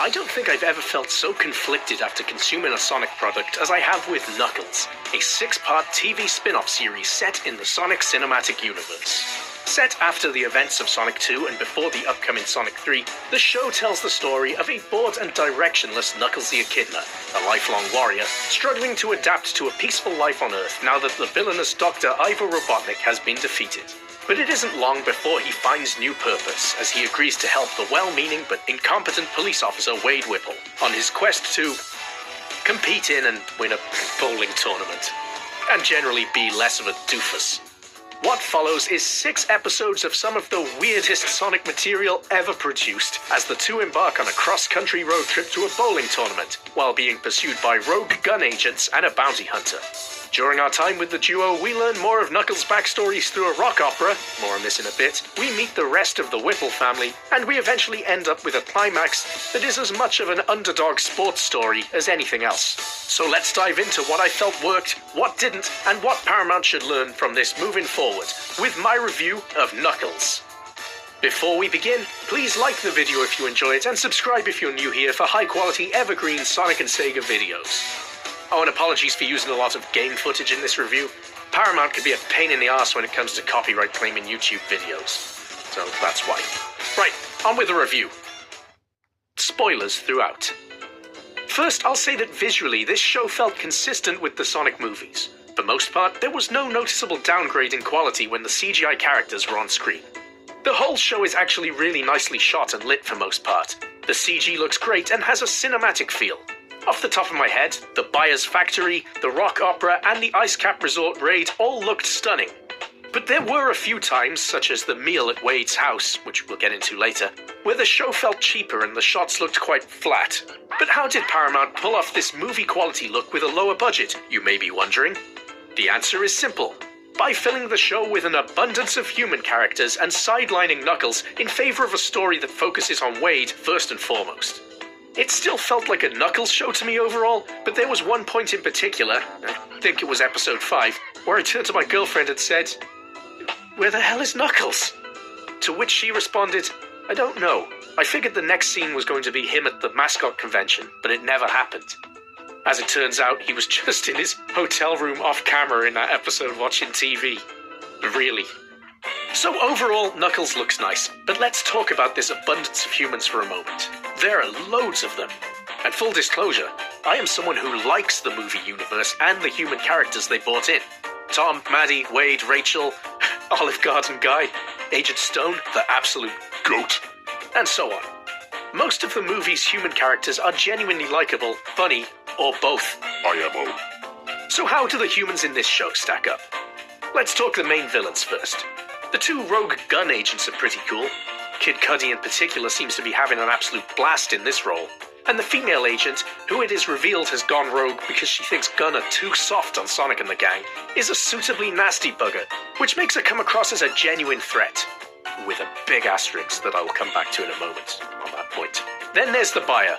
I don't think I've ever felt so conflicted after consuming a Sonic product as I have with Knuckles, a 6-part TV spin-off series set in the Sonic Cinematic Universe. Set after the events of Sonic 2 and before the upcoming Sonic 3, the show tells the story of a bored and directionless Knuckles the Echidna, a lifelong warrior, struggling to adapt to a peaceful life on Earth now that the villainous Dr. Ivo Robotnik has been defeated. But it isn't long before he finds new purpose, as he agrees to help the well-meaning but incompetent police officer Wade Whipple on his quest to compete in and win a bowling tournament, and generally be less of a doofus. What follows is 6 episodes of some of the weirdest Sonic material ever produced, as the two embark on a cross-country road trip to a bowling tournament, while being pursued by rogue gun agents and a bounty hunter. During our time with the duo, we learn more of Knuckles' backstories through a rock opera, more on this in a bit, we meet the rest of the Whipple family, and we eventually end up with a climax that is as much of an underdog sports story as anything else. So let's dive into what I felt worked, what didn't, and what Paramount should learn from this moving forward, with my review of Knuckles. Before we begin, please like the video if you enjoy it, and subscribe if you're new here for high-quality evergreen Sonic and Sega videos. Oh, and apologies for using a lot of game footage in this review. Paramount can be a pain in the arse when it comes to copyright claiming YouTube videos. So that's why. Right, on with the review. Spoilers throughout. First, I'll say that visually, this show felt consistent with the Sonic movies. For most part, there was no noticeable downgrade in quality when the CGI characters were on screen. The whole show is actually really nicely shot and lit for most part. The CG looks great and has a cinematic feel. Off the top of my head, the Buyer's Factory, the Rock Opera, and the Ice Cap Resort raid all looked stunning. But there were a few times, such as the meal at Wade's house, which we'll get into later, where the show felt cheaper and the shots looked quite flat. But how did Paramount pull off this movie-quality look with a lower budget, you may be wondering? The answer is simple. By filling the show with an abundance of human characters and sidelining Knuckles in favor of a story that focuses on Wade first and foremost. It still felt like a Knuckles show to me overall, but there was one point in particular, I think it was episode 5, where I turned to my girlfriend and said, "Where the hell is Knuckles?" To which she responded, "I don't know. I figured the next scene was going to be him at the mascot convention, but it never happened." As it turns out, he was just in his hotel room off camera in that episode watching TV. Really. So overall, Knuckles looks nice, but let's talk about this abundance of humans for a moment. There are loads of them. And full disclosure, I am someone who likes the movie universe and the human characters they brought in. Tom, Maddie, Wade, Rachel, Olive Garden Guy, Agent Stone, the absolute GOAT, and so on. Most of the movie's human characters are genuinely likable, funny, or both. IMO. So how do the humans in this show stack up? Let's talk the main villains first. The 2 rogue gun agents are pretty cool. Kid Cudi in particular seems to be having an absolute blast in this role. And the female agent, who it is revealed has gone rogue because she thinks Gun are too soft on Sonic and the gang, is a suitably nasty bugger, which makes her come across as a genuine threat. With a big asterisk that I will come back to in a moment on that point. Then there's the Buyer.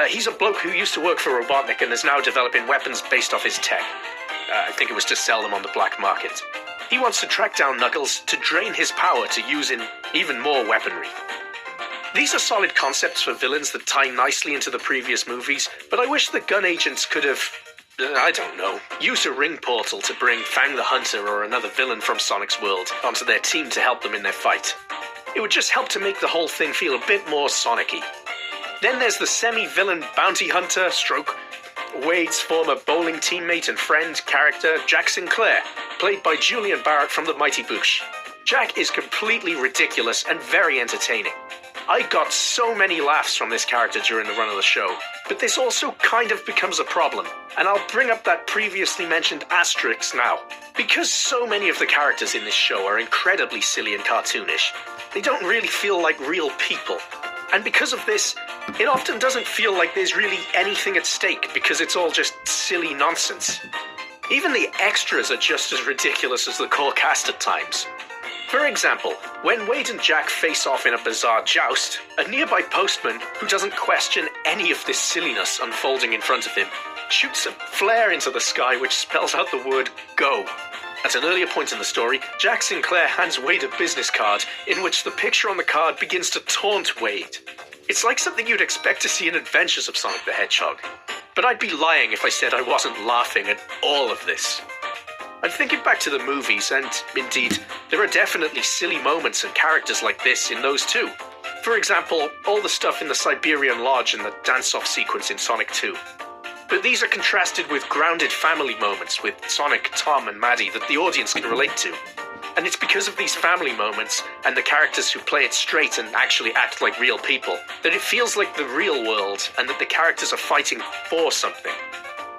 He's a bloke who used to work for Robotnik and is now developing weapons based off his tech. I think it was to sell them on the black market. He wants to track down Knuckles to drain his power to use in even more weaponry. These are solid concepts for villains that tie nicely into the previous movies, but I wish the gun agents could have, I don't know, used a ring portal to bring Fang the Hunter or another villain from Sonic's world onto their team to help them in their fight. It would just help to make the whole thing feel a bit more Sonic-y. Then there's the semi-villain bounty hunter stroke Wade's former bowling teammate and friend character, Jack Sinclair, played by Julian Barrett from The Mighty Boosh. Jack is completely ridiculous and very entertaining. I got so many laughs from this character during the run of the show, but this also kind of becomes a problem, and I'll bring up that previously mentioned asterisk now. Because so many of the characters in this show are incredibly silly and cartoonish, they don't really feel like real people. And because of this, it often doesn't feel like there's really anything at stake because it's all just silly nonsense. Even the extras are just as ridiculous as the core cast at times. For example, when Wade and Jack face off in a bizarre joust, a nearby postman, who doesn't question any of this silliness unfolding in front of him, shoots a flare into the sky which spells out the word GO. At an earlier point in the story, Jack Sinclair hands Wade a business card in which the picture on the card begins to taunt Wade. It's like something you'd expect to see in Adventures of Sonic the Hedgehog. But I'd be lying if I said I wasn't laughing at all of this. I'm thinking back to the movies, and indeed, there are definitely silly moments and characters like this in those too. For example, all the stuff in the Siberian Lodge and the dance-off sequence in Sonic 2. But these are contrasted with grounded family moments with Sonic, Tom, and Maddie that the audience can relate to. And it's because of these family moments, and the characters who play it straight and actually act like real people, that it feels like the real world, and that the characters are fighting for something.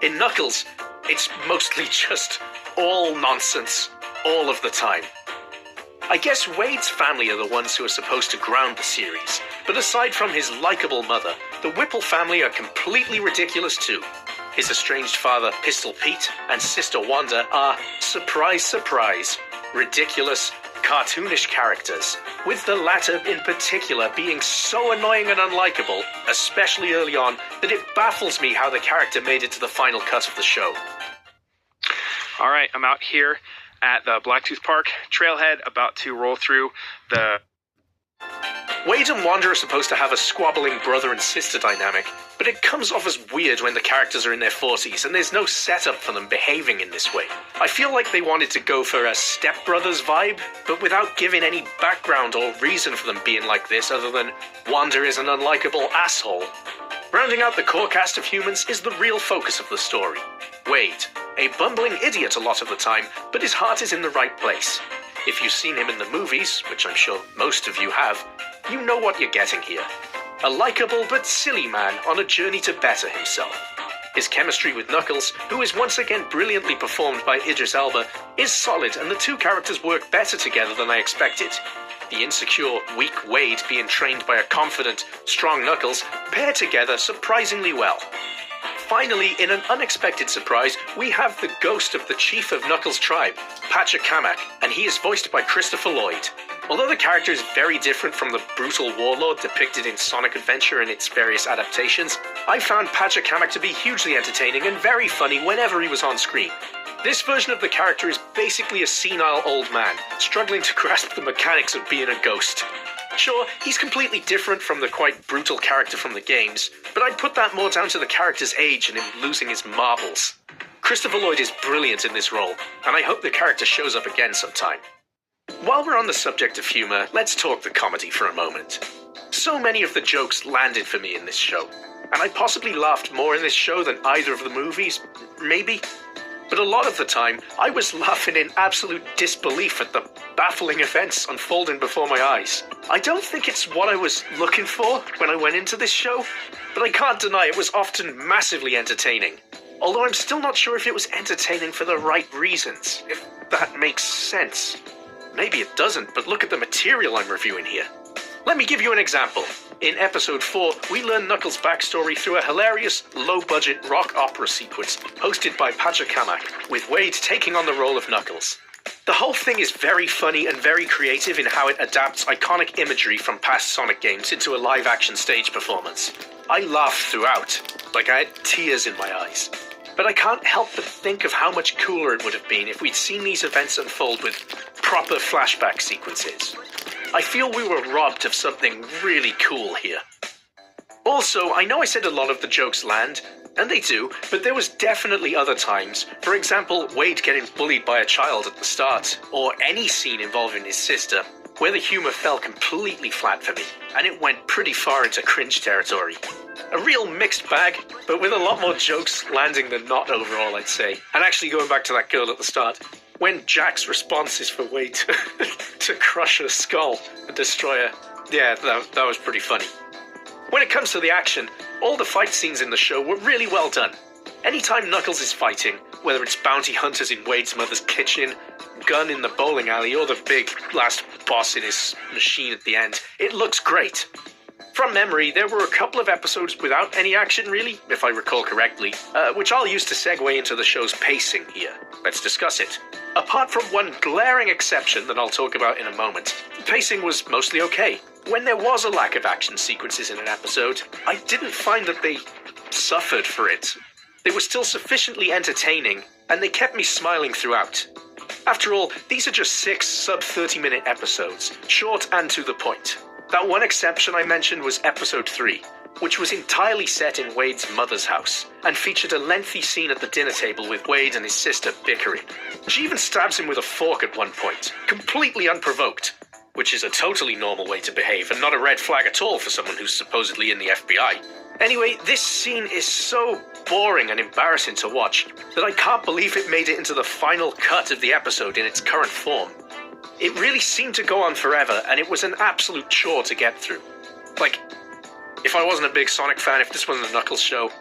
In Knuckles, it's mostly just all nonsense, all of the time. I guess Wade's family are the ones who are supposed to ground the series, but aside from his likable mother, the Whipple family are completely ridiculous too. His estranged father, Pistol Pete, and sister Wanda are, surprise surprise, ridiculous, cartoonish characters, with the latter in particular being so annoying and unlikable, especially early on, that it baffles me how the character made it to the final cut of the show. Alright, I'm out here at the Blacktooth Park trailhead, about to roll through the... Wade and Wanda are supposed to have a squabbling brother and sister dynamic, but it comes off as weird when the characters are in their 40s and there's no setup for them behaving in this way. I feel like they wanted to go for a stepbrothers vibe, but without giving any background or reason for them being like this other than Wanda is an unlikable asshole. Rounding out the core cast of humans is the real focus of the story. Wade, a bumbling idiot a lot of the time, but his heart is in the right place. If you've seen him in the movies, which I'm sure most of you have, you know what you're getting here. A likable but silly man on a journey to better himself. His chemistry with Knuckles, who is once again brilliantly performed by Idris Elba, is solid, and the two characters work better together than I expected. The insecure, weak Wade being trained by a confident, strong Knuckles pair together surprisingly well. Finally, in an unexpected surprise, we have the ghost of the chief of Knuckles' tribe, Pachacamac, and he is voiced by Christopher Lloyd. Although the character is very different from the brutal warlord depicted in Sonic Adventure and its various adaptations, I found Pachacamac to be hugely entertaining and very funny whenever he was on screen. This version of the character is basically a senile old man, struggling to grasp the mechanics of being a ghost. Sure, he's completely different from the quite brutal character from the games, but I'd put that more down to the character's age and him losing his marbles. Christopher Lloyd is brilliant in this role, and I hope the character shows up again sometime. While we're on the subject of humor, let's talk the comedy for a moment. So many of the jokes landed for me in this show, and I possibly laughed more in this show than either of the movies, maybe. But a lot of the time, I was laughing in absolute disbelief at the baffling events unfolding before my eyes. I don't think it's what I was looking for when I went into this show, but I can't deny it was often massively entertaining. Although I'm still not sure if it was entertaining for the right reasons, if that makes sense. Maybe it doesn't, but look at the material I'm reviewing here. Let me give you an example. In episode 4, we learn Knuckles' backstory through a hilarious, low-budget rock opera sequence hosted by Pachacamac, with Wade taking on the role of Knuckles. The whole thing is very funny and very creative in how it adapts iconic imagery from past Sonic games into a live-action stage performance. I laughed throughout, like I had tears in my eyes. But I can't help but think of how much cooler it would have been if we'd seen these events unfold with proper flashback sequences. I feel we were robbed of something really cool here. Also, I know I said a lot of the jokes land, and they do, but there was definitely other times, for example, Wade getting bullied by a child at the start, or any scene involving his sister, where the humour fell completely flat for me, and it went pretty far into cringe territory. A real mixed bag, but with a lot more jokes landing than not overall, I'd say. And actually going back to that girl at the start, when Jack's response is for Wade to crush her skull and destroy her, yeah, that was pretty funny. When it comes to the action, all the fight scenes in the show were really well done. Anytime Knuckles is fighting, whether it's bounty hunters in Wade's mother's kitchen, Gun in the bowling alley, or the big last boss in his machine at the end, it looks great. From memory, there were a couple of episodes without any action really, if I recall correctly, which I'll use to segue into the show's pacing here. Let's discuss it. Apart from one glaring exception that I'll talk about in a moment, the pacing was mostly okay. When there was a lack of action sequences in an episode, I didn't find that they suffered for it. They were still sufficiently entertaining, and they kept me smiling throughout. After all, these are just 6 sub-30-minute episodes, short and to the point. That one exception I mentioned was episode 3, which was entirely set in Wade's mother's house, and featured a lengthy scene at the dinner table with Wade and his sister bickering. She even stabs him with a fork at one point, completely unprovoked, which is a totally normal way to behave and not a red flag at all for someone who's supposedly in the FBI. Anyway, this scene is so boring and embarrassing to watch that I can't believe it made it into the final cut of the episode in its current form. It really seemed to go on forever, and it was an absolute chore to get through. Like, if I wasn't a big Sonic fan, if this wasn't a Knuckles show,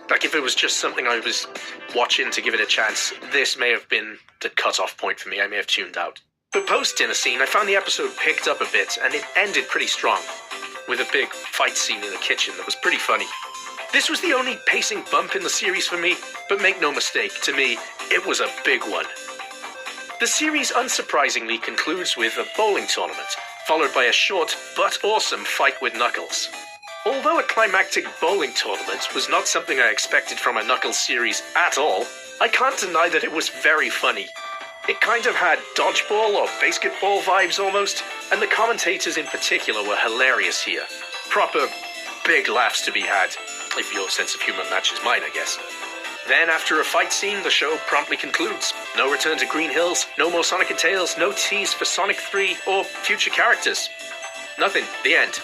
like if it was just something I was watching to give it a chance, this may have been the cut-off point for me. I may have tuned out. But post-dinner scene, I found the episode picked up a bit, and it ended pretty strong, with a big fight scene in the kitchen that was pretty funny. This was the only pacing bump in the series for me, but make no mistake, to me, it was a big one. The series unsurprisingly concludes with a bowling tournament, followed by a short but awesome fight with Knuckles. Although a climactic bowling tournament was not something I expected from a Knuckles series at all, I can't deny that it was very funny. It kind of had dodgeball or basketball vibes almost, and the commentators in particular were hilarious here. Proper big laughs to be had, if your sense of humor matches mine, I guess. Then, after a fight scene, the show promptly concludes. No return to Green Hills, no more Sonic and Tails, no tease for Sonic 3 or future characters. Nothing. The end.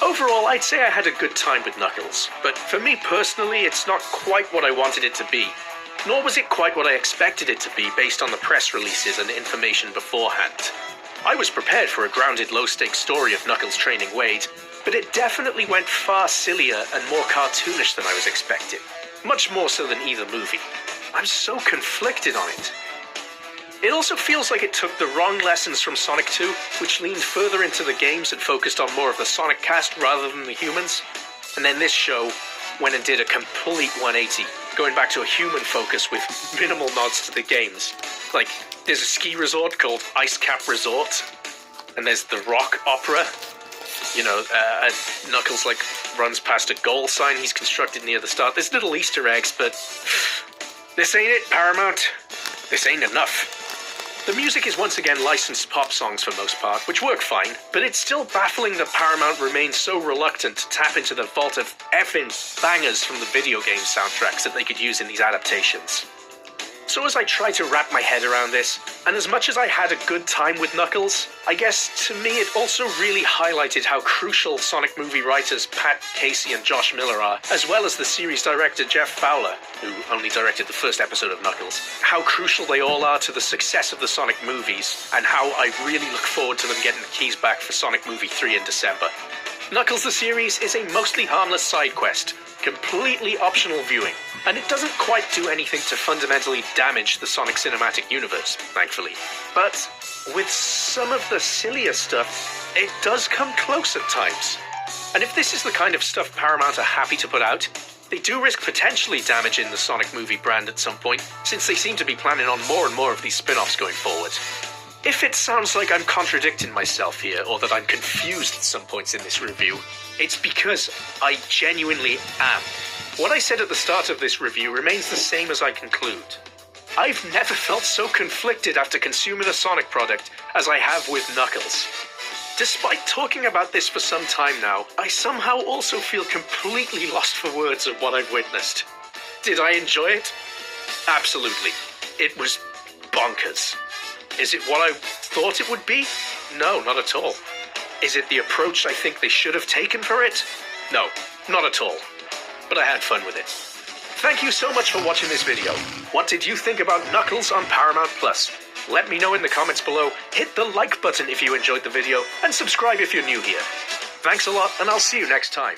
Overall, I'd say I had a good time with Knuckles, but for me personally, it's not quite what I wanted it to be. Nor was it quite what I expected it to be based on the press releases and information beforehand. I was prepared for a grounded, low-stakes story of Knuckles training Wade, but it definitely went far sillier and more cartoonish than I was expecting. Much more so than either movie. I'm so conflicted on it. It also feels like it took the wrong lessons from Sonic 2, which leaned further into the games and focused on more of the Sonic cast rather than the humans. And then this show went and did a complete 180, going back to a human focus with minimal nods to the games. Like, there's a ski resort called Ice Cap Resort, and there's the Rock Opera. You know, Knuckles, like, runs past a goal sign he's constructed near the start. There's little Easter eggs, but this ain't it, Paramount. This ain't enough. The music is once again licensed pop songs for most part, which work fine, but it's still baffling that Paramount remains so reluctant to tap into the vault of effing bangers from the video game soundtracks that they could use in these adaptations. So as I try to wrap my head around this, and as much as I had a good time with Knuckles, I guess to me it also really highlighted how crucial Sonic movie writers Pat Casey and Josh Miller are, as well as the series director Jeff Fowler, who only directed the first episode of Knuckles, how crucial they all are to the success of the Sonic movies, and how I really look forward to them getting the keys back for Sonic Movie 3 in December. Knuckles the series is a mostly harmless side quest, completely optional viewing, and it doesn't quite do anything to fundamentally damage the Sonic cinematic universe, thankfully. But with some of the sillier stuff, it does come close at times. And if this is the kind of stuff Paramount are happy to put out, they do risk potentially damaging the Sonic movie brand at some point, since they seem to be planning on more and more of these spin-offs going forward. If it sounds like I'm contradicting myself here, or that I'm confused at some points in this review, it's because I genuinely am. What I said at the start of this review remains the same as I conclude. I've never felt so conflicted after consuming a Sonic product as I have with Knuckles. Despite talking about this for some time now, I somehow also feel completely lost for words at what I've witnessed. Did I enjoy it? Absolutely. It was bonkers. Is it what I thought it would be? No, not at all. Is it the approach I think they should have taken for it? No, not at all. But I had fun with it. Thank you so much for watching this video. What did you think about Knuckles on Paramount Plus? Let me know in the comments below, hit the like button if you enjoyed the video, and subscribe if you're new here. Thanks a lot, and I'll see you next time.